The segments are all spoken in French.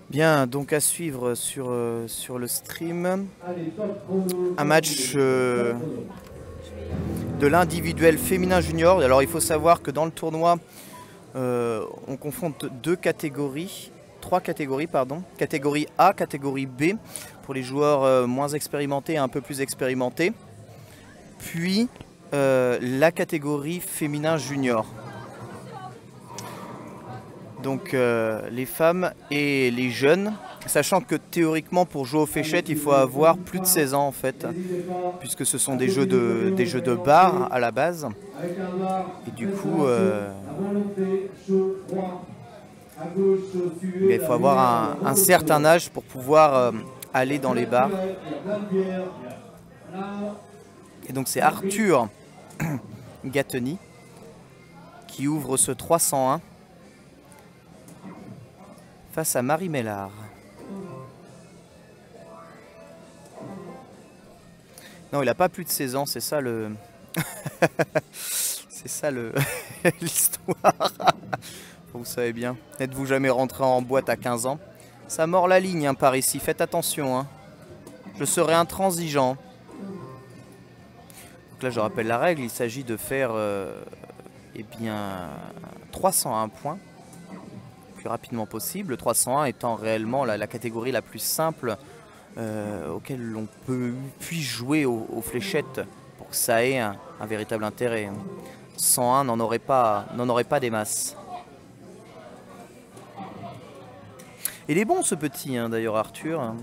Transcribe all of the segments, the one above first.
Bien, donc à suivre sur le stream, un match de l'individuel féminin junior. Alors il faut savoir que dans le tournoi, on confronte trois catégories, pardon. Catégorie A, catégorie B, pour les joueurs moins expérimentés et un peu plus expérimentés. Puis la catégorie féminin junior. Donc les femmes et les jeunes, sachant que théoriquement pour jouer aux fléchettes il faut avoir plus de 16 ans en fait, puisque ce sont des jeux de bar à la base. Et du coup il faut avoir un certain âge pour pouvoir aller dans les bars. Et donc c'est Arthur Gatteni qui ouvre ce 301 face à Marie Mellard. Non, il n'a pas plus de 16 ans, c'est ça le... c'est ça le... l'histoire. Vous savez bien. N'êtes-vous jamais rentré en boîte à 15 ans? Ça mord la ligne hein, par ici, faites attention. Hein. Je serai intransigeant. Donc là, je rappelle la règle, il s'agit de faire eh bien, 301 points. Plus rapidement possible, le 301 étant réellement la catégorie la plus simple auquel on puisse jouer aux fléchettes pour que ça ait un véritable intérêt. 101 n'en aurait pas des masses. Il est bon ce petit hein, d'ailleurs Arthur.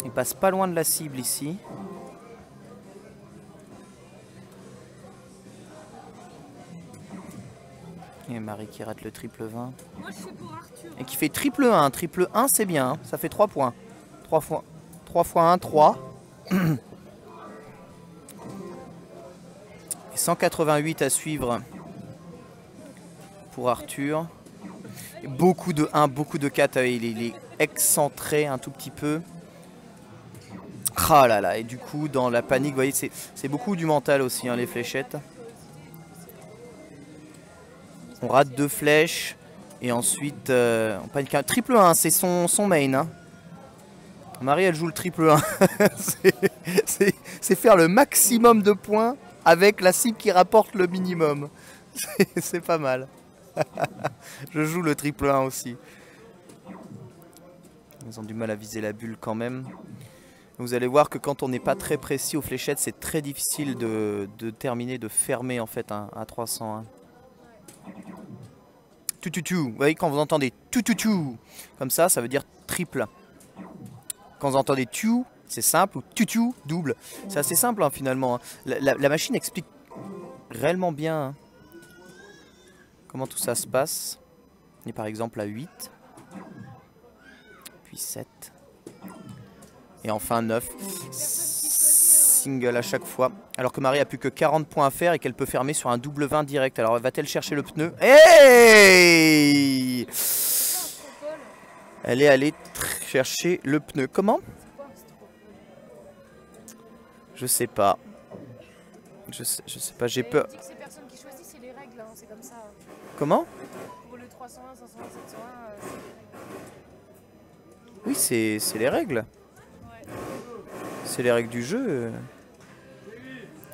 Il passe pas loin de la cible ici. Et Marie qui rate le triple 20. Moi, je suis pour Arthur. Et qui fait triple 1. Triple 1, c'est bien. Hein. Ça fait 3 points. 3 fois 1, 3. Et 188 à suivre pour Arthur. Et beaucoup de 1, beaucoup de 4. Il est excentré un tout petit peu. Ah là là. Et du coup, dans la panique, vous voyez, c'est beaucoup du mental aussi, hein, les fléchettes. On rate 2 flèches et ensuite on panique un triple 1, c'est son main. Hein. Marie elle joue le triple 1. c'est faire le maximum de points avec la cible qui rapporte le minimum. C'est pas mal. Je joue le triple 1 aussi. Ils ont du mal à viser la bulle quand même. Vous allez voir que quand on n'est pas très précis aux fléchettes, c'est très difficile de terminer, de fermer en fait un 301. Vous voyez quand vous entendez comme ça veut dire triple. Quand vous entendez c'est simple, ou double. C'est assez simple hein, finalement. Hein. La machine explique réellement bien hein, comment tout ça se passe. On est par exemple à 8, puis 7, et enfin 9. Single à chaque fois. Alors que Marie a plus que 40 points à faire et qu'elle peut fermer sur un double 20 direct. Alors va-t-elle chercher le pneu? Hey! Elle est allée chercher le pneu. Comment? Je sais pas. Je sais pas, j'ai peur. C'est personne qui choisit, c'est les règles, hein, c'est comme ça. Comment? Pour le 301, 501, 701. Oui, c'est les règles. Ouais. C'est les règles du jeu.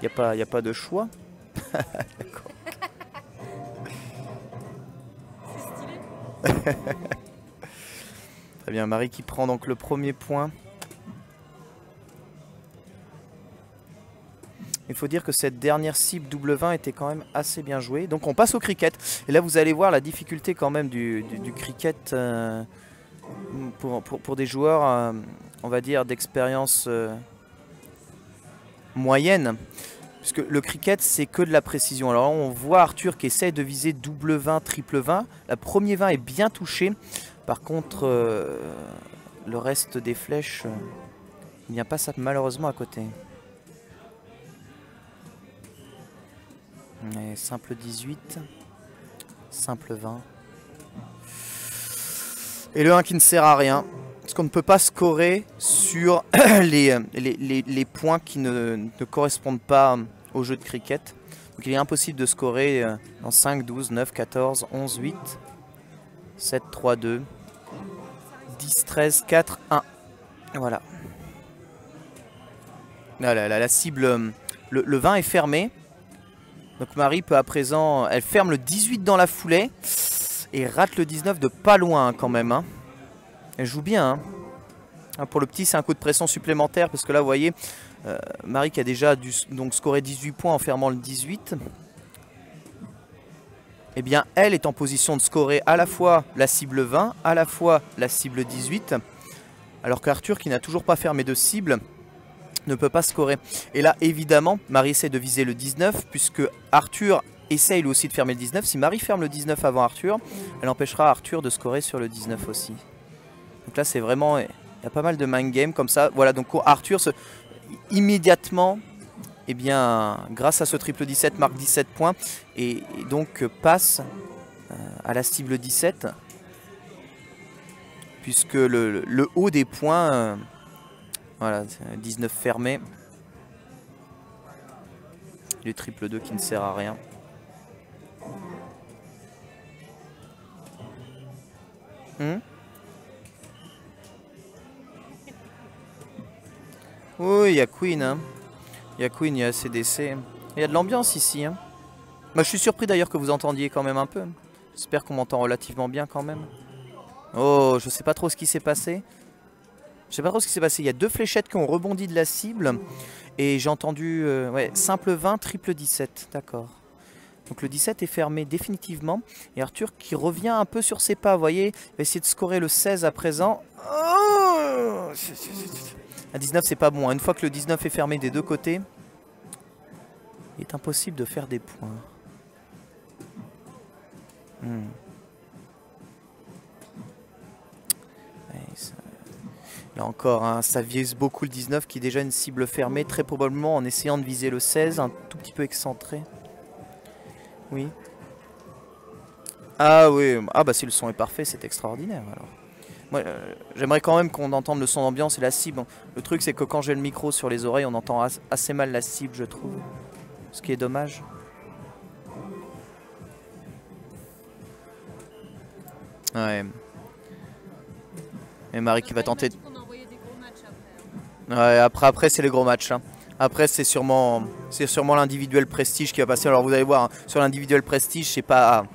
Y a pas de choix. D'accord. C'est stylé. Très bien, Marie qui prend donc le premier point. Il faut dire que cette dernière cible double 20 était quand même assez bien jouée. Donc on passe au cricket. Et là vous allez voir la difficulté quand même du cricket pour des joueurs, on va dire, d'expérience moyenne. Puisque le cricket c'est que de la précision. Alors là, on voit Arthur qui essaie de viser double 20, triple 20. La premier 20 est bien touché. Par contre, le reste des flèches, il n'y a pas ça malheureusement à côté. Et simple 18, simple 20. Et le 1 qui ne sert à rien. Parce qu'on ne peut pas scorer sur les points qui ne correspondent pas au jeu de cricket. Donc il est impossible de scorer en 5, 12, 9, 14, 11, 8, 7, 3, 2, 10, 13, 4, 1. Voilà. Là, la cible, le 20 est fermé. Donc Marie peut à présent, elle ferme le 18 dans la foulée et rate le 19 de pas loin hein, quand même. Hein. Elle joue bien. Hein. Pour le petit, c'est un coup de pression supplémentaire parce que là, vous voyez, Marie qui a déjà dû donc scorer 18 points en fermant le 18. Eh bien, elle est en position de scorer à la fois la cible 20, à la fois la cible 18. Alors qu'Arthur, qui n'a toujours pas fermé de cible, ne peut pas scorer. Et là, évidemment, Marie essaie de viser le 19, puisque Arthur essaye lui aussi de fermer le 19. Si Marie ferme le 19 avant Arthur, elle empêchera Arthur de scorer sur le 19 aussi. Donc là, c'est vraiment... Il y a pas mal de mind game comme ça. Voilà, donc Arthur, immédiatement, eh bien, grâce à ce triple 17, marque 17 points. Et donc passe à la cible 17. Puisque le haut des points... Voilà, 19 fermé. Le triple 2 qui ne sert à rien. Oui, il y a Queen. Hein. Il y a Queen, il y a CDC. Il y a de l'ambiance ici. Hein. Bah, je suis surpris d'ailleurs que vous entendiez quand même un peu. J'espère qu'on m'entend relativement bien quand même. Oh, je sais pas trop ce qui s'est passé. Je sais pas trop ce qui s'est passé. Il y a deux fléchettes qui ont rebondi de la cible. Et j'ai entendu ouais, simple 20, triple 17. D'accord. Donc le 17 est fermé définitivement. Et Arthur qui revient un peu sur ses pas. Vous voyez, il va essayer de scorer le 16 à présent. Oh, à 19, c'est pas bon. Une fois que le 19 est fermé des deux côtés, il est impossible de faire des points. Là encore, hein, ça vise beaucoup le 19 qui est déjà une cible fermée, très probablement en essayant de viser le 16, un tout petit peu excentré. Oui. Ah oui, ah bah si le son est parfait, c'est extraordinaire alors. Moi, j'aimerais quand même qu'on entende le son d'ambiance et la cible. Le truc c'est que quand j'ai le micro sur les oreilles, on entend assez mal la cible, je trouve. Ce qui est dommage. Ouais. Et Marie qui va tenter de... Ouais, après c'est les gros matchs. Hein. Après c'est sûrement l'individuel prestige qui va passer. Alors vous allez voir, hein, sur l'individuel prestige, c'est pas,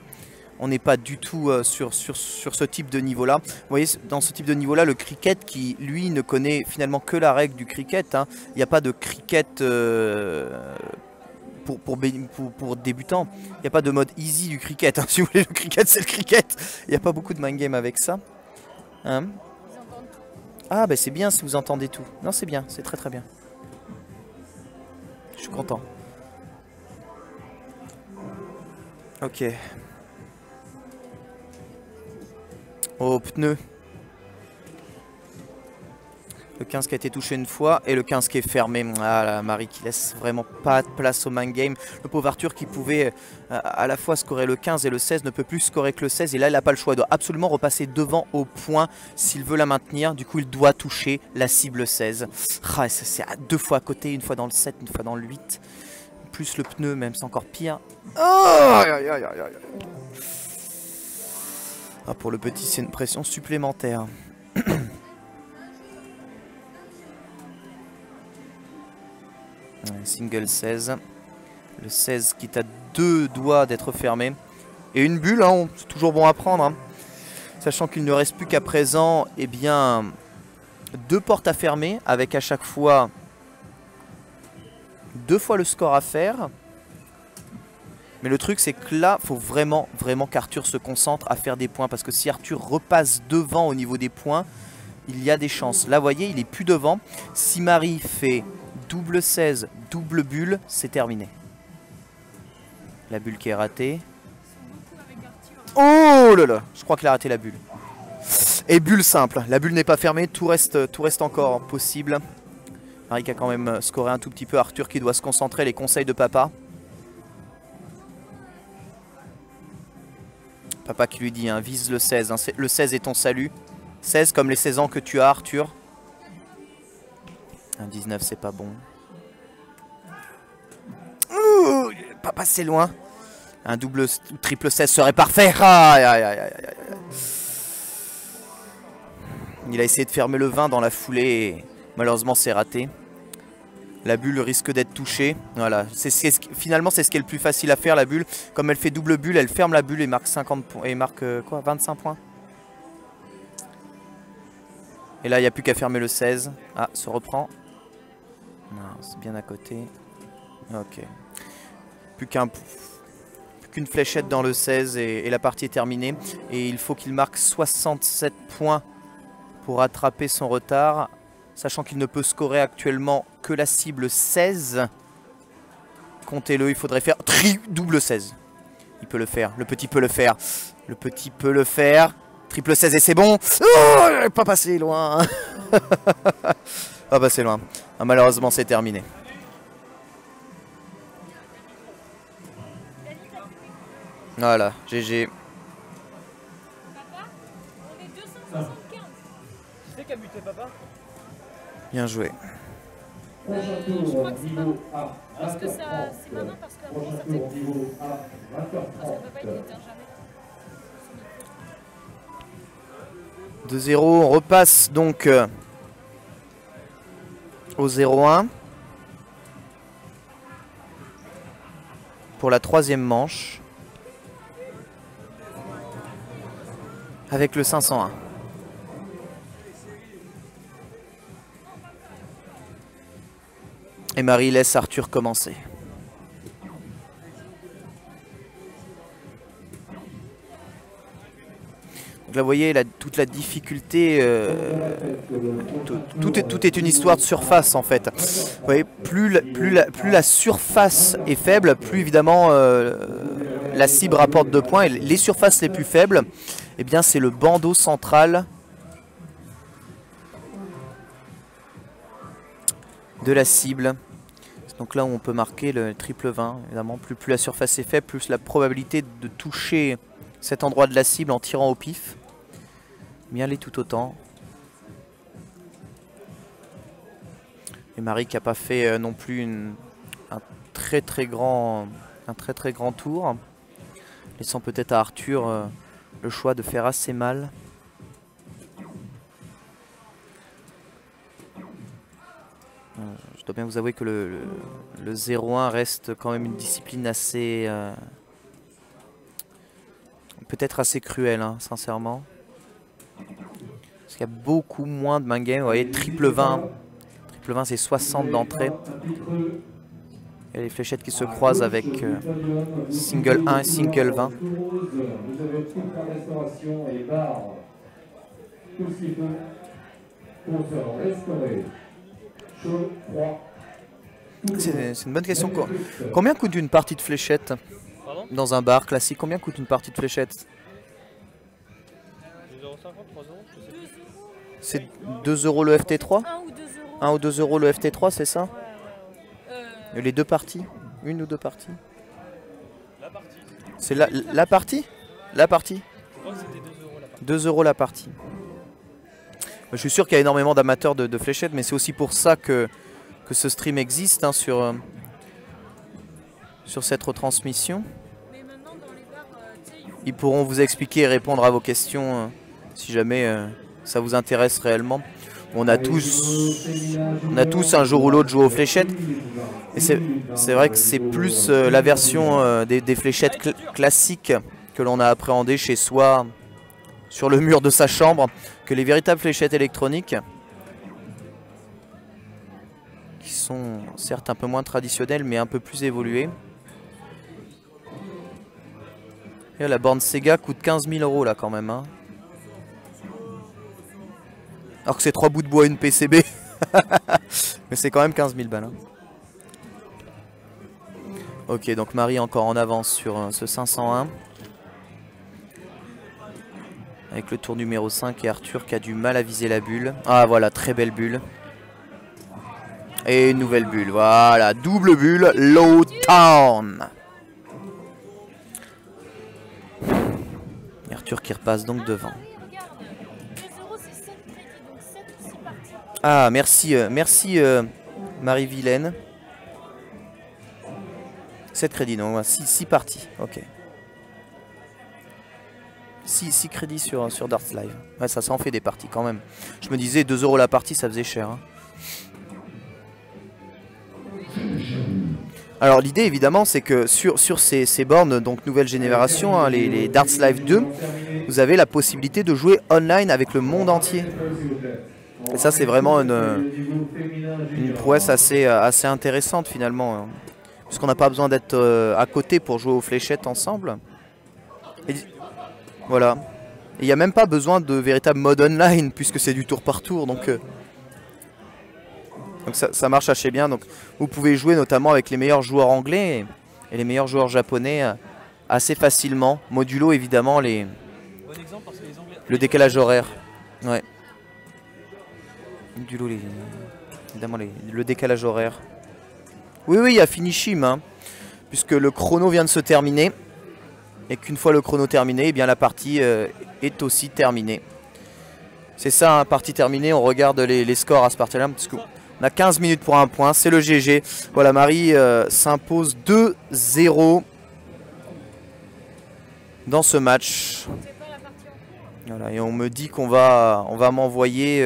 on n'est pas du tout sur ce type de niveau-là. Vous voyez, dans ce type de niveau-là, le cricket qui, lui, ne connaît finalement que la règle du cricket. Hein. Il n'y a pas de cricket pour débutants. Il n'y a pas de mode easy du cricket. Hein. Si vous voulez, le cricket, c'est le cricket. Il n'y a pas beaucoup de mind game avec ça. Hein? Ah bah c'est bien si vous entendez tout. Non c'est bien, c'est très très bien. Je suis content. Ok. Oh pneu. Le 15 qui a été touché une fois et le 15 qui est fermé. Ah la Marie qui laisse vraiment pas de place au mind game. Le pauvre Arthur qui pouvait à la fois scorer le 15 et le 16 ne peut plus scorer que le 16. Et là il n'a pas le choix. Il doit absolument repasser devant au point s'il veut la maintenir. Du coup il doit toucher la cible 16. Ah, c'est deux fois à côté, une fois dans le 7, une fois dans le 8. Plus le pneu même, c'est encore pire. Oh, ah, pour le petit c'est une pression supplémentaire. Single 16. Le 16 qui est à deux doigts d'être fermé. Et une bulle, hein, c'est toujours bon à prendre. Hein. Sachant qu'il ne reste plus qu'à présent eh bien, deux portes à fermer. Avec à chaque fois deux fois le score à faire. Mais le truc c'est que là, il faut vraiment qu'Arthur se concentre à faire des points. Parce que si Arthur repasse devant au niveau des points, il y a des chances. Là, vous voyez, il est plus devant. Si Marie fait double 16, double bulle, c'est terminé. La bulle qui est ratée. Oh là là, je crois qu'il a raté la bulle. Et bulle simple, la bulle n'est pas fermée, tout reste encore possible. Marie qui a quand même scoré un tout petit peu. Arthur qui doit se concentrer, les conseils de papa. Papa qui lui dit, hein, vise le 16, hein, le 16 est ton salut. 16 comme les 16 ans que tu as, Arthur. Un 19 c'est pas bon. passer loin. Un double ou triple 16 serait parfait. Aïe, aïe, aïe, aïe, aïe. Il a essayé de fermer le 20 dans la foulée et malheureusement c'est raté. La bulle risque d'être touchée. Voilà, finalement c'est ce qui est le plus facile à faire, la bulle. Comme elle fait double bulle, elle ferme la bulle et marque 50 points. Et marque quoi, 25 points. Et là il n'y a plus qu'à fermer le 16. Ah, se reprend. Non, c'est bien à côté. Ok. Plus qu'une fléchette dans le 16 et la partie est terminée. Et il faut qu'il marque 67 points pour rattraper son retard. Sachant qu'il ne peut scorer actuellement que la cible 16. Comptez-le, il faudrait faire double 16. Il peut le faire, le petit peut le faire. Le petit peut le faire. Triple 16 et c'est bon. Oh, pas passé loin. Pas passé loin. Ah, malheureusement, c'est terminé. Voilà, GG. Papa, on est 275. C'est qui a buté papa? Bien joué. Je crois que c'est maman. Parce que ça, c'est maman parce qu'avant ça faisait. Parce que papa il n'éteint jamais. 2-0, on repasse donc au 0-1 pour la troisième manche avec le 501. Et Marie laisse Arthur commencer. Donc là, vous voyez toute la difficulté. Tout est une histoire de surface en fait. Vous voyez, plus la surface est faible, plus évidemment la cible rapporte 2 points. Et les surfaces les plus faibles, eh bien c'est le bandeau central de la cible. Donc là où on peut marquer le triple 20, évidemment, plus la surface est faible, plus la probabilité de toucher cet endroit de la cible en tirant au pif. Bien l'est tout autant. Et Marie qui n'a pas fait non plus un très très grand tour, laissant peut-être à Arthur le choix de faire assez mal. Je dois bien vous avouer que le 0-1 reste quand même une discipline assez... peut-être assez cruelle, hein, sincèrement. Parce qu'il y a beaucoup moins de main game. Vous voyez, triple 20. Triple 20, c'est 60 d'entrée. Il y a les fléchettes qui se croisent avec single 1 et single 20. C'est une bonne question. Combien coûte une partie de fléchette dans un bar classique? Combien coûte une partie de fléchette? 2,50 €, 3 €, je sais plus. C'est 2 € le FT3? 1 ou 2 €. 1 ou 2 € le FT3, c'est ça? Ouais. Les deux parties? Une ou deux parties? La partie. C'est la partie? La partie? Je crois que c'était 2 € la partie. 2 € la partie. Je suis sûr qu'il y a énormément d'amateurs de fléchettes, mais c'est aussi pour ça que ce stream existe, hein, sur cette retransmission. Mais maintenant dans les bars, tu sais, Ils pourront vous expliquer et répondre à vos questions si jamais ça vous intéresse réellement. On a tous un jour ou l'autre joué aux fléchettes. Et c'est vrai que c'est plus la version des fléchettes classiques que l'on a appréhendé chez soi, sur le mur de sa chambre, que les véritables fléchettes électroniques, qui sont certes un peu moins traditionnelles mais un peu plus évoluées. Et la borne Sega coûte 15 000 € là quand même, hein. Alors que c'est 3 bouts de bois et une PCB. Mais c'est quand même 15 000 balles, hein. Ok, donc Marie encore en avance sur ce 501. Avec le tour numéro 5 et Arthur qui a du mal à viser la bulle. Ah voilà, très belle bulle. Et une nouvelle bulle, voilà, double bulle, Low Town. Et Arthur qui repasse donc devant. regarde, 2 €, c'est 7 crédits, donc 7 ou 6 parties. Ah, merci, merci Marie-Vilaine. 7 crédits, donc 6 parties. Ok. 6 crédits sur Darts Live. Ouais, ça en fait des parties quand même. Je me disais 2 € la partie, ça faisait cher. Hein. Alors l'idée évidemment c'est que sur ces bornes, donc nouvelle génération, hein, les Darts Live 2, vous avez la possibilité de jouer online avec le monde entier. Et ça c'est vraiment une prouesse assez intéressante finalement. Hein, puisqu'on n'a pas besoin d'être à côté pour jouer aux fléchettes ensemble. Et, voilà. Et il n'y a même pas besoin de véritable mode online puisque c'est du tour par tour. Donc ça marche assez bien. Donc vous pouvez jouer notamment avec les meilleurs joueurs anglais et les meilleurs joueurs japonais assez facilement. Modulo évidemment le décalage horaire. Ouais. Modulo évidemment le décalage horaire. Oui, il y a Finishim, hein, puisque le chrono vient de se terminer. Et qu'une fois le chrono terminé, eh bien la partie est aussi terminée. C'est ça, hein, partie terminée, on regarde les scores à ce parti-là. Parce qu'on a 15 minutes pour un point, c'est le GG. Voilà, Marie s'impose 2-0 dans ce match. Voilà, et on me dit qu'on va m'envoyer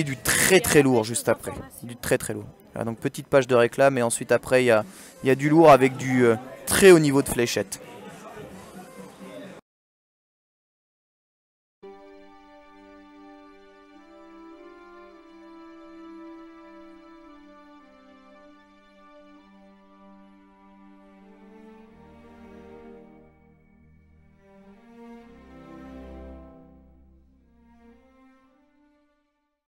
du très lourd juste après. Du très lourd. Voilà, donc petite page de réclame et ensuite après il y a du lourd avec du très haut niveau de fléchette.